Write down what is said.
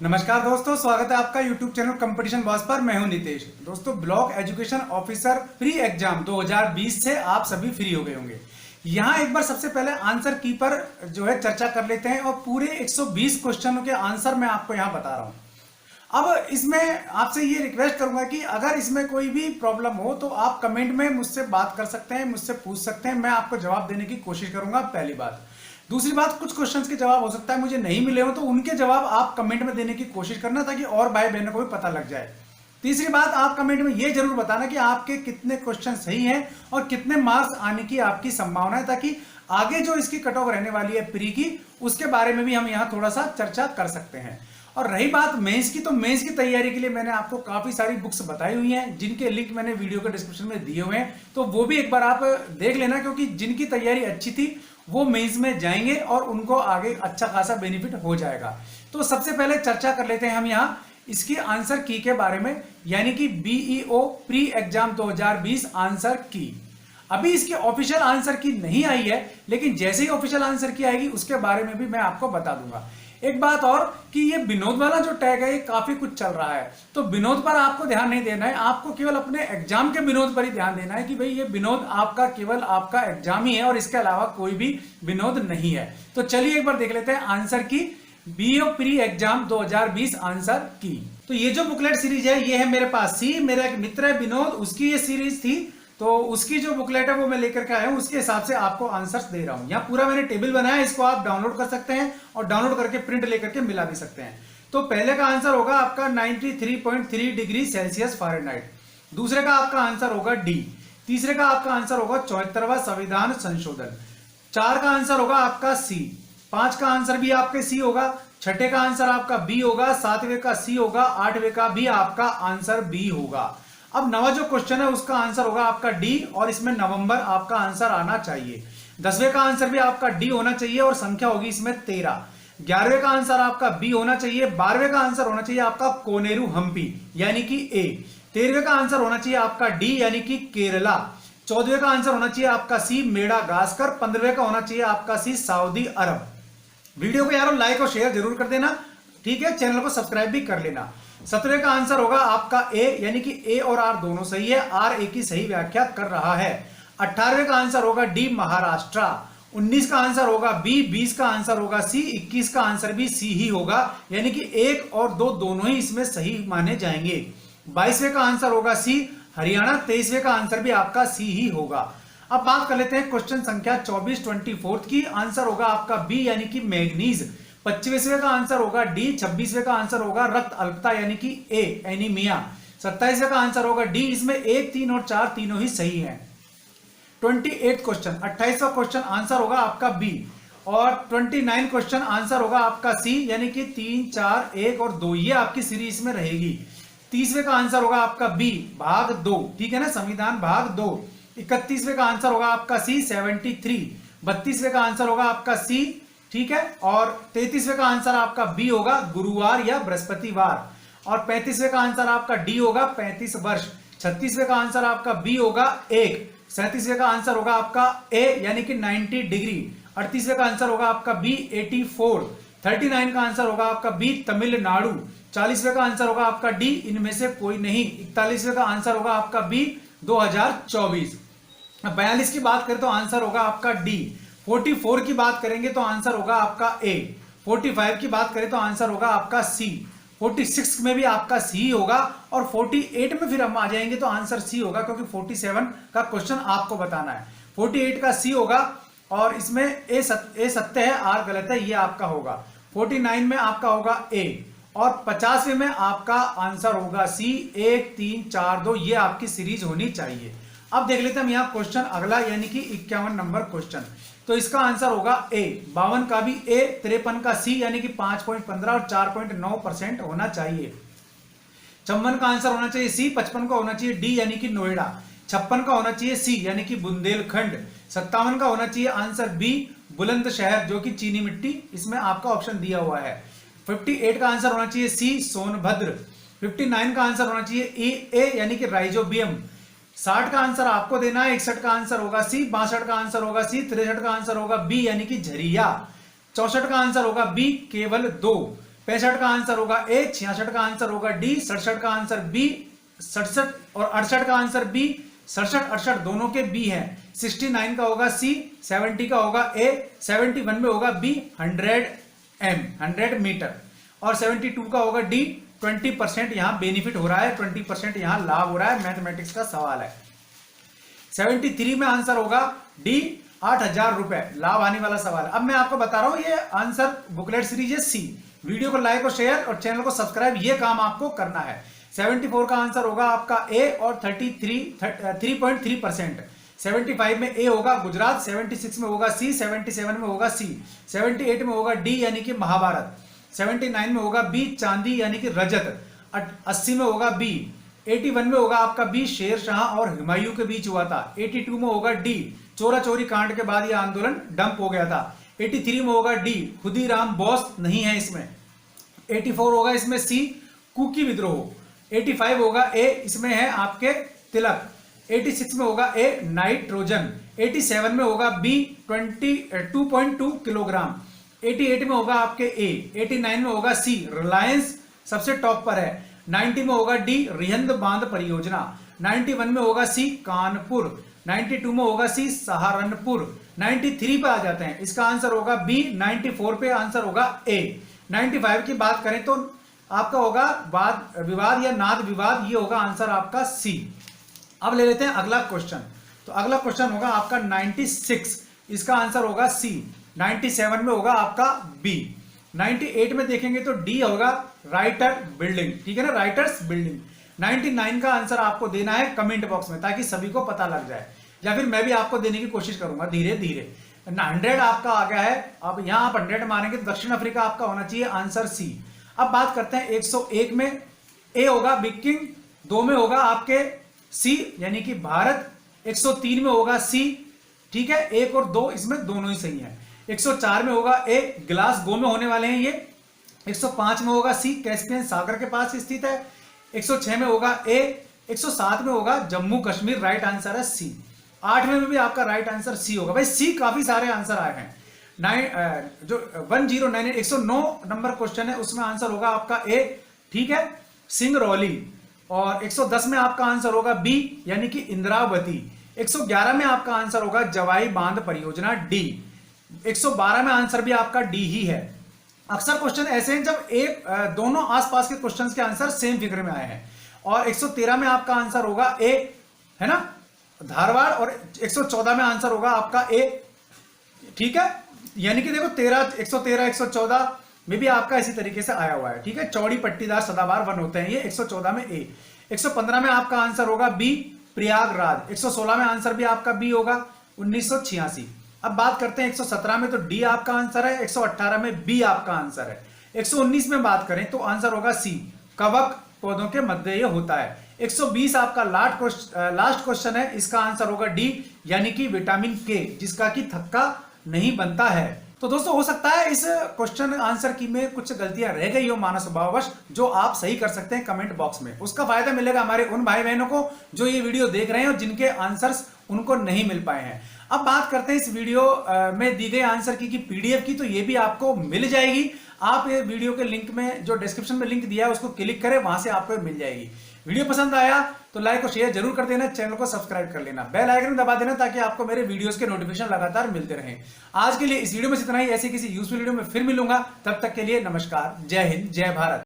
नमस्कार दोस्तों, स्वागत है आपका YouTube चैनल कंपटीशन बॉस पर। मैं हूं नितेश। दोस्तों, block education officer pre exam 2020 से आप सभी फ्री हो गए होंगे। यहां एक बार सबसे पहले आंसर की पर जो है चर्चा कर लेते हैं और पूरे 120 क्वेश्चनों के आंसर मैं आपको यहां बता रहा हूं। अब इसमें आपसे ये रिक्वेस्ट करूंगा कि अगर इसमें कोई भी प्रॉब्लम हो तो आप कमेंट में मुझसे बात कर सकते हैं, मुझसे पूछ सकते हैं, मैं आपको जवाब देने की कोशिश करूंगा। पहली बात। दूसरी बात, कुछ क्वेश्चंस के जवाब हो सकता है मुझे नहीं मिले हो तो उनके जवाब आप कमेंट में देने की कोशिश करना ताकि और भाई बहनों को भी पता लग जाए। तीसरी बात, आप कमेंट में यह जरूर बताना कि आपके कितने क्वेश्चन सही हैं और कितने मार्क्स आने की आपकी संभावना है, ताकि आगे जो इसकी कट ऑफ रहने वाली है प्री की, उसके बारे में भी हम यहां थोड़ा सा चर्चा कर सकते हैं। और रही बात मेंस की, तो मेंस की तैयारी के लिए मैंने आपको काफी सारी बुक्स बताई हुई हैं जिनके लिंक मैंने वीडियो के डिस्क्रिप्शन में दिए हुए हैं, तो वो भी एक बार आप देख लेना, क्योंकि जिनकी तैयारी अच्छी थी वो मेंस में जाएंगे और उनको आगे अच्छा खासा बेनिफिट हो जाएगा। तो सबसे पहले चर्चा कर लेते हैं हम यहां इसकी आंसर की के बारे में, यानी कि बीईओ प्री एग्जाम 2020 आंसर की। अभी इसकी ऑफिशियल आंसर की नहीं आई है, लेकिन जैसे ही ऑफिशियल आंसर की आएगी उसके बारे में भी मैं आपको बता दूंगा। एक बात और कि ये विनोद वाला जो टैग है ये काफी कुछ चल रहा है, तो विनोद पर आपको ध्यान नहीं देना है, आपको केवल अपने एग्जाम के विनोद पर ही ध्यान देना है कि भाई ये विनोद आपका केवल आपका एग्जाम ही है और इसके अलावा कोई भी विनोद नहीं है। तो चलिए एक बार देख लेते हैं आंसर की बीईओ प्री एग्जाम 2020 आंसर की। तो ये जो बुकलेट सीरीज है ये है मेरे पास सी, मेरा एक मित्र है विनोद, उसकी ये सीरीज थी, तो उसकी जो बुकलेट है वो मैं लेकर के आया हूं, उसके हिसाब से आपको आंसर्स दे रहा हूं। यहाँ पूरा मैंने टेबल बनाया है, इसको आप डाउनलोड कर सकते हैं और डाउनलोड करके प्रिंट लेकर के मिला भी सकते हैं। तो पहले का आंसर होगा आपका 93.3 डिग्री सेल्सियस फ़ारेनहाइट। दूसरे का आपका आंसर होगा डी। तीसरे का आपका आंसर होगा 74वां संविधान संशोधन। 4 का आंसर होगा आपका सी। 5 का आंसर भी आपके सी होगा। छठे का आंसर आपका बी होगा। 7वें का सी होगा। 8वें का भी आपका आंसर बी होगा। अब 9वां जो क्वेश्चन है उसका आंसर होगा आपका डी और इसमें नवंबर आपका आंसर आना चाहिए। 10वें का आंसर भी आपका डी होना चाहिए और संख्या होगी इसमें 13। 11वें का आंसर आपका बी होना चाहिए। 12वें का आंसर होना चाहिए आपका कोनेरू हम्पी यानी कि ए। 13वें का आंसर होना चाहिए आपका डी यानी कि केरला। 14वें का आंसर होना चाहिए आपका सी मेडागास्कर। 15वें का होना चाहिए आपका सी सऊदी अरब। वीडियो को यारों लाइक और शेयर जरूर कर देना, ठीक है, चैनल को सब्सक्राइब भी कर लेना। 17वें का आंसर होगा आपका ए, यानी कि ए और आर दोनों सही है, आर ए की सही व्याख्या कर रहा है। 18वें का आंसर होगा डी महाराष्ट्र। 19 का आंसर होगा बी। 20 का आंसर होगा सी। 21 का आंसर भी सी ही होगा, यानी कि 1 और 2 दोनों ही इसमें सही माने जाएंगे। 22वें का आंसर होगा सी हरियाणा। 23वें का आंसर भी आपका सी ही होगा। अब बात कर लेते हैं क्वेश्चन संख्या 24 की। आंसर होगा आपका बी यानी कि मैग्नीज। 25वें का आंसर होगा डी। 26वें का आंसर होगा रक्त अल्पता यानी कि ए एनीमिया। 27वें का आंसर होगा डी। इसमें 1, 3 और 4 तीनों ही सही हैं। 28 क्वेश्चन, 28वां क्वेश्चन आंसर होगा आपका बी और 29 क्वेश्चन आंसर होगा आपका सी, यानी कि 3, 4, 1 और 2 ये आपकी सीरीज में रहेगी। 30वें का आंसर होगा आपका बी भाग 2, ठीक है ना, संविधान भाग 2। 31वें का आंसर होगा आपका सी 73। 32वें का आंसर होगा आपका सी, ठीक है, और 33वें का आंसर आपका बी होगा गुरुवार या बृहस्पतिवार। और 35वें का आंसर आपका डी होगा 35 वर्ष। 36वें का आंसर आपका बी होगा 1। 37वें का आंसर होगा आपका ए यानी कि 90 डिग्री। 38वें का आंसर होगा आपका बी 84। 39 का आंसर होगा आपका बी तमिलनाडु। 40वें का आंसर होगा आपका डी इनमें से कोई नहीं। 41वें का आंसर होगा आपका बी 2024। 42 की बात करें तो आंसर होगा आपका डी। 44 की बात करेंगे तो आंसर होगा आपका ए। 45 की बात करें तो आंसर होगा आपका सी। 46 में भी आपका सी होगा और 48 में फिर हम आ जाएंगे तो आंसर सी होगा, क्योंकि 47 का क्वेश्चन आपको बताना है। 48 का सी होगा और इसमें ए सत्य है, आर गलत है, ये आपका होगा। 49 में आपका होगा ए और 50वें में आपका आंसर होगा सी। 1, 3, 4, 2 ये आपकी सीरीज होनी चाहिए। अब देख लेते हैं हम यहाँ क्वेश्चन अगला, यानी कि 51 नंबर क्वेश्चन। तो इसका आंसर होगा ए। 52 का भी ए। 53 का सी यानी कि 5.15 और 4.9% होना चाहिए। 54 का आंसर होना चाहिए सी। 55 का होना चाहिए डी यानी कि नोएडा। 56 का होना चाहिए सी यानी कि बुंदेलखंड। 57 का होना चाहिए आंसर बी बुलंदशहर जो कि चीनी मिट्टी, इसमें आपका ऑप्शन दिया हुआ है। 58 का आंसर होना चाहिए सी सोनभद्र। 59 का आंसर होना चाहिए ए यानी कि राइजोबियम। 60 का आंसर आपको देना है। 61 का आंसर होगा सी। 62 का आंसर होगा सी। 63 का आंसर होगा बी यानी कि झरिया। 64 का आंसर होगा बी केवल 2। 65 का आंसर होगा ए, 66 का आंसर होगा डी, 67 का आंसर बी, 67 और 68 का आंसर बी, 67 68 दोनों के बी है। 69 का होगा सी, 70 का होगा ए, 71 में होगा बी 100 मीटर और 72 का होगा डी। 20% यहां बेनिफिट हो रहा है, 20% यहां लाभ हो रहा है, मैथमेटिक्स का सवाल है। 73 में आंसर होगा डी 8,000 रुपए, लाभ आने वाला सवाल है। अब मैं आपको बता रहा हूं ये आंसर बुकलेट सीरीज है सी। वीडियो को लाइक और शेयर और चैनल को सब्सक्राइब, ये काम आपको करना है। 74 का आंसर होगा आपका ए और 3.3%। 75 में ए होगा गुजरात, 76 में होगा सी, 77 में होगा सी, 78 में होगा डी यानी कि महाभारत, 79 में होगा बी चांदी यानी कि रजत, 80 में होगा बी, 81 में होगा आपका बी शेर शाह और हुमायूं के बीच हुआ था, 82 में होगा डी चोरा चोरी कांड के बाद यह आंदोलन डंप हो गया था, 83 में होगा डी खुदीराम बोस नहीं है इसमें, 84 होगा इसमें सी कुकी विद्रोह, 85 होगा ए इसमें है आपके तिलक, 86 में होगा ए नाइट्रोजन, 87 में होगा बी 22.2 किलोग्राम, 88 में होगा आपके ए, 89 में होगा सी रिलायंस सबसे टॉप पर है, 90 में होगा डी रिहंद बांध परियोजना, 91 में होगा सी कानपुर, 92 में होगा सी सहारनपुर, 93 पे आ जाते हैं, इसका आंसर होगा बी, 94 पे आंसर होगा ए, 95 की बात करें तो आपका होगा वाद विवाद या नाद विवाद, ये होगा आंसर आपका सी। अब ले लेते हैं अगला क्वेश्चन। तो अगला क्वेश्चन होगा आपका 96, इसका आंसर होगा सी, 97 में होगा आपका बी, 98 में देखेंगे तो डी होगा राइटर बिल्डिंग, ठीक है ना, राइटर्स बिल्डिंग। 99 का आंसर आपको देना है कमेंट बॉक्स में ताकि सभी को पता लग जाए, या फिर मैं भी आपको देने की कोशिश करूंगा धीरे धीरे। 100 आपका आ गया है, अब यहां आप 100 मारेंगे तो दक्षिण अफ्रीका आपका होना चाहिए आंसर सी। अब बात करते हैं 101 में ए होगा बिग किंग, 2 में होगा आपके सी यानी कि भारत, 103 में होगा सी, ठीक है, 1 और 2 इसमें दोनों ही सही है। 104 में होगा ए ग्लास गो में होने वाले हैं ये, 105 में होगा सी कैस्पियन सागर के पास स्थित है, 106 में होगा ए, 107 में होगा जम्मू कश्मीर, राइट आंसर है सी। 8वें में भी आपका राइट आंसर सी होगा। भाई सी काफी सारे आंसर आए हैं। 109 नंबर क्वेश्चन है उसमें आंसर होगा आपका ए, ठीक है, सिंगरौली। और 110 में आपका आंसर होगा बी यानी कि इंद्रावती। 111 में आपका आंसर होगा जवाई बांध परियोजना डी। 112 में आंसर भी आपका डी ही है। अक्सर क्वेश्चन ऐसे हैं जब एक दोनों आसपास के क्वेश्चंस के आंसर सेम फिगर में आए हैं। और 113 में आपका आंसर होगा ए, है ना, धारवाड़। और 114 में आंसर होगा आपका ए, ठीक है, यानी कि देखो 113 114 में भी आपका इसी तरीके से आया हुआ है, ठीक है, चौड़ी पट्टीदार सदाबहार वन होते हैं ये। 114 में ए। 115 में आपका आंसर होगा बी प्रयागराज। 116 में आंसर भी आपका बी होगा 1986। अब बात करते हैं 117 में, तो डी आपका आंसर है। 118 में बी आपका आंसर है। 119 में बात करें तो आंसर होगा सी, कवक पौधों के मध्य ये होता है। 120 आपका लास्ट क्वेश्चन है, इसका आंसर होगा डी यानी कि विटामिन के, जिसका कि थक्का नहीं बनता है। तो दोस्तों हो सकता है इस क्वेश्चन आंसर की में कुछ गलतियां रह गई हो मानव स्वभाववश, जो आप सही कर सकते हैं कमेंट बॉक्स में। उसका फायदा मिलेगा हमारे उन भाई बहनों को जो ये वीडियो देख रहे हैं और जिनके आंसर्स उनको नहीं मिल पाए हैं। अब बात करते हैं इस वीडियो में दी गई आंसर की पीडीएफ की, तो ये भी आपको मिल जाएगी। आप ये वीडियो के लिंक में जो डिस्क्रिप्शन में लिंक दिया है उसको क्लिक करें, वहां से आपको मिल जाएगी। वीडियो पसंद आया तो लाइक और शेयर जरूर कर देना, चैनल को सब्सक्राइब कर लेना, बेल आइकन दबा देना ताकि आपको मेरे वीडियोस के नोटिफिकेशन लगातार मिलते रहें। आज के लिए इस वीडियो में इतना ही, ऐसे किसी यूजफुल वीडियो में फिर मिलूंगा, तब तक के लिए नमस्कार, जय हिंद, जय भारत।